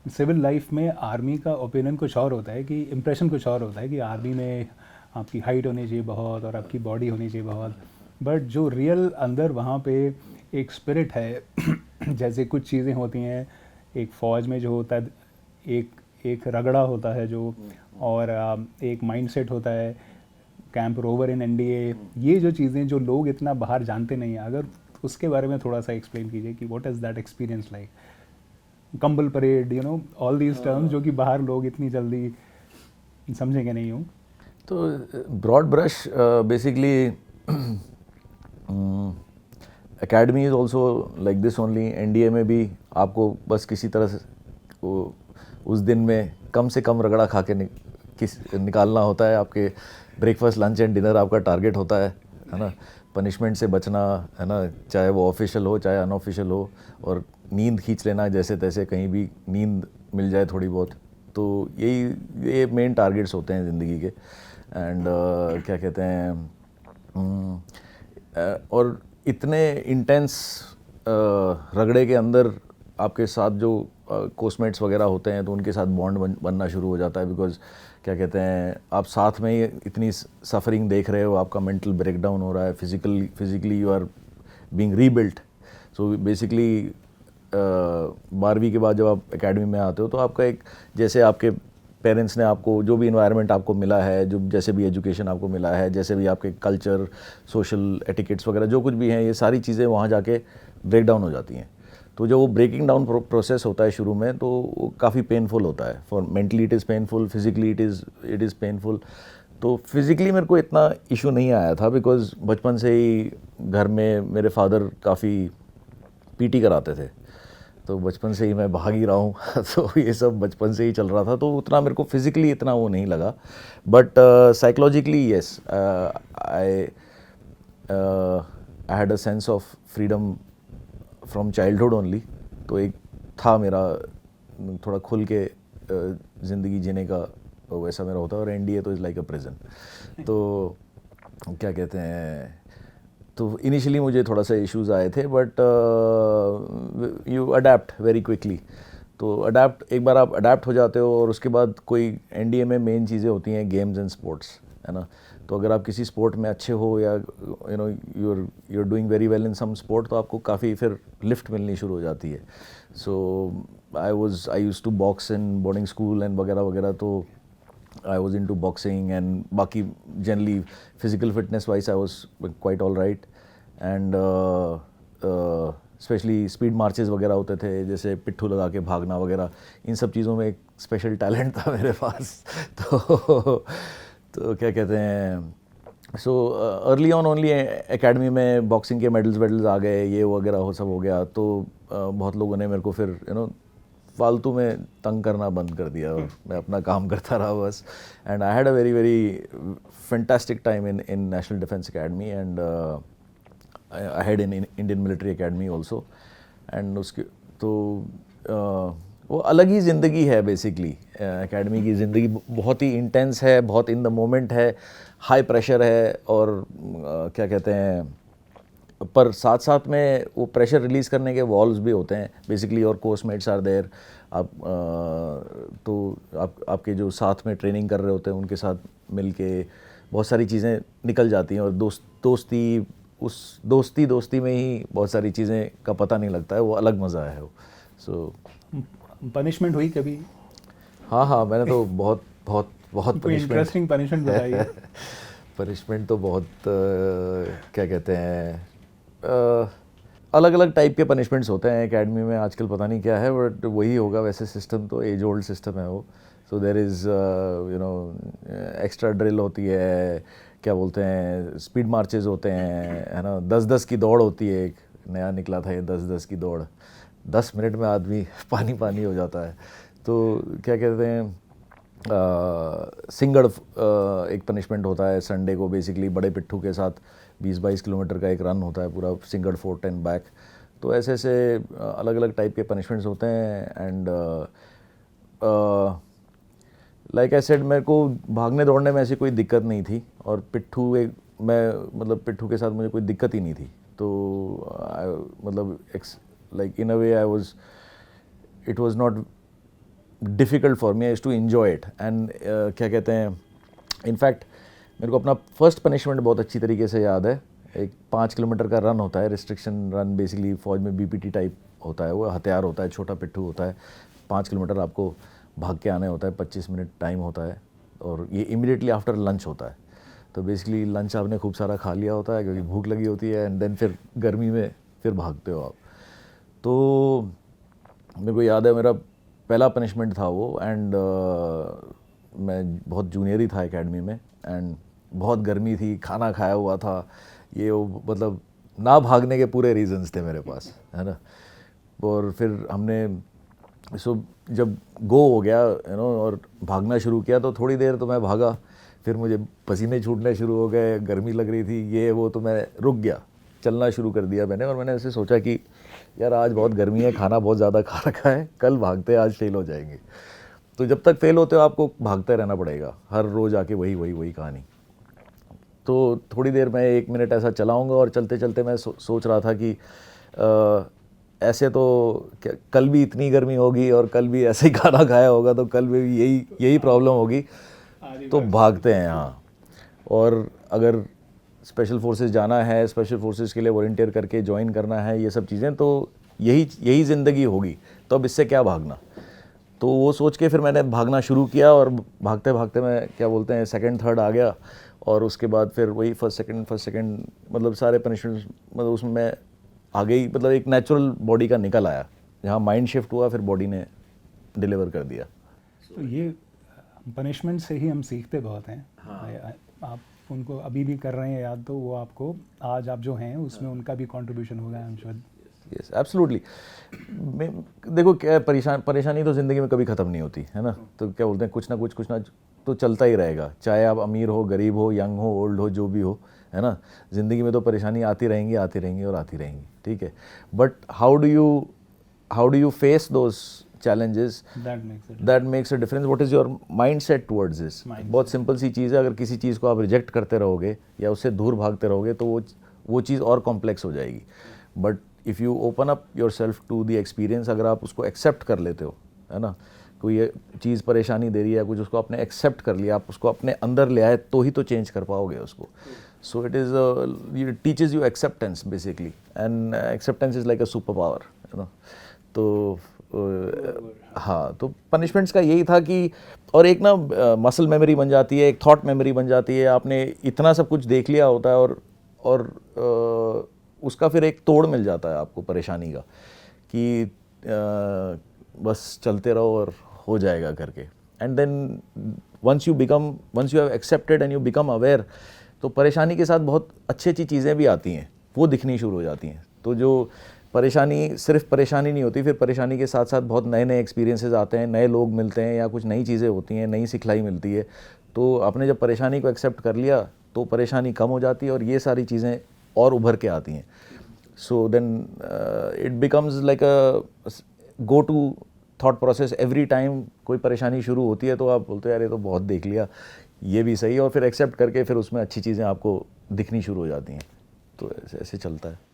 Civil life में army का opinion कुछ और होता है, कि इम्प्रेशन कुछ और होता है कि आर्मी में आपकी हाइट होनी चाहिए बहुत और आपकी बॉडी होनी चाहिए बहुत, बट जो रियल अंदर वहाँ पे एक स्पिरिट है जैसे कुछ चीज़ें होती हैं एक फ़ौज में जो होता है, एक एक रगड़ा होता है जो, और एक माइंडसेट होता है, कैंप रोवर इन एनडीए, ये जो चीज़ें जो लोग इतना बाहर जानते नहीं हैं, अगर उसके बारे में थोड़ा सा एक्सप्लेन कीजिए कि what is that experience like, kambal parade, you know, all these terms जो कि बाहर लोग इतनी जल्दी समझेंगे नहीं हूँ। तो broad brush basically academy is also like this only. NDA में भी आपको बस किसी तरह से उस दिन में कम से कम रगड़ा खा के निकालना होता है। आपके ब्रेकफास्ट लंच एंड डिनर आपका टारगेट होता है ना। पनिशमेंट से बचना है ना, चाहे वो ऑफिशियल हो चाहे अनऑफिशियल हो, और नींद खींच लेना जैसे तैसे, कहीं भी नींद मिल जाए थोड़ी बहुत। तो ये मेन टारगेट्स होते हैं ज़िंदगी के। एंड क्या कहते हैं, और इतने इंटेंस रगड़े के अंदर आपके साथ जो कोस्टमेट्स वगैरह होते हैं, तो उनके साथ बॉन्ड बनना शुरू हो जाता है। बिकॉज क्या कहते हैं, आप साथ में ही इतनी सफरिंग देख रहे हो, आपका मेंटल ब्रेकडाउन हो रहा है, physically you are being rebuilt. So basically 12वीं के बाद जब आप एकेडमी में आते हो, तो आपका एक, जैसे आपके पेरेंट्स ने आपको जो भी इन्वायरमेंट आपको मिला है, जो जैसे भी एजुकेशन आपको मिला है, जैसे भी आपके कल्चर, सोशल एटिकेट्स वगैरह जो कुछ भी हैं, ये सारी चीज़ें वहाँ जाके ब्रेक डाउन हो जाती हैं। तो जो वो ब्रेकिंग डाउन प्रोसेस होता है शुरू में, तो वो काफ़ी पेनफुल होता है। For mentally it is painful, physically it is painful. तो फिज़िकली मेरे को इतना इशू नहीं आया था, बिकॉज बचपन से ही घर में मेरे फादर काफ़ी पीटी कराते थे, तो बचपन से ही मैं भाग ही रहा हूँ तो ये सब बचपन से ही चल रहा था, तो उतना मेरे को फिज़िकली इतना वो नहीं लगा। But psychologically yes, I had a sense of freedom from childhood only. तो एक था मेरा थोड़ा खुल के ज़िंदगी जीने का वैसा मेरा होता है। और एनडीए तो इज़ लाइक अ प्रिजन। तो क्या कहते हैं, तो इनिशियली मुझे थोड़ा सा इश्यूज आए थे, but you adapt very quickly. तो एक बार आप अडेप्ट हो जाते हो, और उसके बाद कोई एनडीए में मेन चीज़ें होती हैं गेम्स एंड स्पोर्ट्स, है ना। तो अगर आप किसी स्पोर्ट में अच्छे हो, या you know you are doing very well in some sport, तो आपको काफ़ी फिर लिफ्ट मिलनी शुरू हो जाती है। So I use to box in boarding school and वगैरह वगैरह। तो I was into boxing, and बाकी generally physical fitness wise I was quite all right. And specially speed marches वगैरह होते थे, जैसे पिट्ठू लगा के भागना वगैरह, इन सब चीज़ों में एक स्पेशल टैलेंट था मेरे पास तो क्या कहते हैं, so early on only academy में बॉक्सिंग के मेडल्स आ गए, ये वगैरह हो सब हो गया। तो बहुत लोगों ने मेरे को फिर फालतू में तंग करना बंद कर दिया, और मैं अपना काम करता रहा बस। And I had a very very fantastic time in national defence academy, and I had in Indian military academy also. And उसके तो वो अलग ही ज़िंदगी है बेसिकली। एकेडमी की ज़िंदगी बहुत ही इंटेंस है, बहुत इन द मोमेंट है, हाई प्रेशर है, और क्या कहते हैं, पर साथ साथ में वो प्रेशर रिलीज़ करने के वॉल्स भी होते हैं बेसिकली, और कोर्समेट्स आर देयर। आप तो आपके जो साथ में ट्रेनिंग कर रहे होते हैं, उनके साथ मिल के बहुत सारी चीज़ें निकल जाती हैं, और दोस्ती में ही बहुत सारी चीज़ें का पता नहीं लगता है, वो अलग मज़ा है वो। सो पनिशमेंट हुई कभी? हाँ हाँ, मैंने तो बहुत बहुत बहुत कोई इंटरेस्टिंग पनिशमेंट बताइए। पनिशमेंट तो बहुत क्या कहते हैं, अलग अलग टाइप के पनिशमेंट्स होते हैं एकेडमी में। आजकल पता नहीं क्या है, बट वही होगा वैसे। सिस्टम तो एज ओल्ड सिस्टम है वो। सो देर इज़ एक्स्ट्रा ड्रिल होती है, क्या बोलते हैं, स्पीड मार्चेस होते हैं, है ना। 10-10 की दौड़ होती है, एक नया निकला था ये 10-10 की दौड़। 10 मिनट में आदमी पानी पानी हो जाता है। तो क्या कहते हैं, सिंगड़ एक पनिशमेंट होता है संडे को, बेसिकली बड़े पिट्ठू के साथ 20-22 किलोमीटर का एक रन होता है पूरा, सिंगड़ फोर्ट एंड बैक। तो ऐसे ऐसे अलग अलग टाइप के पनिशमेंट्स होते हैं। एंड लाइक आई सेड, मेरे को भागने दौड़ने में ऐसी कोई दिक्कत नहीं थी, और पिट्ठू के साथ मुझे कोई दिक्कत ही नहीं थी। तो मतलब like in a way I was, it was not difficult for me, I used to enjoy it and क्या कहते हैं, इनफैक्ट मेरे को अपना फर्स्ट पनिशमेंट बहुत अच्छी तरीके से याद है। एक 5 किलोमीटर का रन होता है, रिस्ट्रिक्शन रन, बेसिकली फ़ौज में बीपीटी टाइप होता है, वो हथियार होता है, छोटा पिट्ठू होता है। 5 किलोमीटर आपको भाग के आने होता है, 25 मिनट टाइम होता है, और ये इमीडिएटली आफ्टर लंच होता है। तो बेसिकली लंच आपने खूब सारा खा लिया होता है क्योंकि भूख लगी होती है, एंड देन फिर गर्मी में फिर भागते हो आप। तो मेरे को याद है मेरा पहला पनिशमेंट था वो, एंड मैं बहुत जूनियर ही था एकेडमी में, एंड बहुत गर्मी थी, खाना खाया हुआ था, ये वो मतलब ना भागने के पूरे रीजंस थे मेरे पास, है ना। और फिर हमने जब गो हो गया और भागना शुरू किया, तो थोड़ी देर तो मैं भागा, फिर मुझे पसीने छूटने शुरू हो गए, गर्मी लग रही थी, ये वो, तो मैं रुक गया, चलना शुरू कर दिया मैंने। और मैंने ऐसे सोचा कि यार आज बहुत गर्मी है, खाना बहुत ज़्यादा खा रखा है, कल भागते आज फेल हो जाएंगे। तो जब तक फेल होते हो आपको भागते रहना पड़ेगा, हर रोज़ आके वही कहानी। तो थोड़ी देर मैं 1 मिनट ऐसा चलाऊंगा, और चलते चलते मैं सोच रहा था कि ऐसे तो कल भी इतनी गर्मी होगी और कल भी ऐसे ही खाना खाया होगा, तो कल भी यही प्रॉब्लम होगी, तो भागते हैं। हाँ, और अगर स्पेशल फोर्सेस जाना है, स्पेशल फोर्सेस के लिए वॉलंटियर करके ज्वाइन करना है, ये सब चीज़ें, तो यही ज़िंदगी होगी, तो अब इससे क्या भागना। तो वो सोच के फिर मैंने भागना शुरू किया, और भागते भागते मैं क्या बोलते हैं सेकंड थर्ड आ गया, और उसके बाद फिर वही फर्स्ट सेकंड मतलब सारे पनिशमेंट्स, मतलब उसमें मैं आ गई, मतलब एक नेचुरल बॉडी का निकल आया, जहाँ माइंड शिफ्ट हुआ फिर बॉडी ने डिलीवर कर दिया। तो ये पनिशमेंट से ही हम सीखते बहुत हैं। हाँ। आप उनको अभी भी कर रहे हैं याद, तो वो आपको आज आप जो हैं उसमें उनका भी कंट्रीब्यूशन होगा, I am sure. Yes, absolutely. देखो क्या परेशानी तो ज़िंदगी में कभी ख़त्म नहीं होती, है ना। तो क्या बोलते हैं, कुछ ना तो चलता ही रहेगा, चाहे आप अमीर हो, गरीब हो, यंग हो, ओल्ड हो, जो भी हो, है ना। ज़िंदगी में तो परेशानी आती रहेंगी, ठीक है। But how do you face those challenges that makes a difference. What is your mindset towards this? बहुत सिंपल सी चीज़ है, अगर किसी चीज़ को आप रिजेक्ट करते रहोगे या उससे दूर भागते रहोगे, तो वो चीज़ और कॉम्प्लेक्स हो जाएगी। But if you open up yourself to the experience, अगर आप उसको एक्सेप्ट कर लेते हो, है ना, कोई ये चीज़ परेशानी दे रही है कुछ, उसको आपने एक्सेप्ट कर लिया, आप उसको अपने अंदर ले आए, तो ही तो चेंज कर पाओगे उसको। So it teaches you acceptance basically, and acceptance is like a super power, है ना। तो हाँ, तो पनिशमेंट्स का यही था कि, और एक ना मसल मेमोरी बन जाती है, एक थॉट मेमोरी बन जाती है, आपने इतना सब कुछ देख लिया होता है, और उसका फिर एक तोड़ मिल जाता है आपको परेशानी का, कि बस चलते रहो और हो जाएगा करके। And then once you have accepted and you become aware, तो परेशानी के साथ बहुत अच्छी चीज़ें भी आती हैं, वो दिखनी शुरू हो जाती हैं। तो जो परेशानी सिर्फ परेशानी नहीं होती, फिर परेशानी के साथ साथ बहुत नए एक्सपीरियंसेस आते हैं, नए लोग मिलते हैं, या कुछ नई चीज़ें होती हैं, नई सिखलाई मिलती है। तो आपने जब परेशानी को एक्सेप्ट कर लिया, तो परेशानी कम हो जाती है, और ये सारी चीज़ें और उभर के आती हैं। So then it becomes like a go to thought process every time कोई परेशानी शुरू होती है, तो आप बोलते हो यार ये तो बहुत देख लिया, ये भी सही, और फिर एक्सेप्ट करके फिर उसमें अच्छी चीज़ें आपको दिखनी शुरू हो जाती हैं। तो ऐसे चलता है।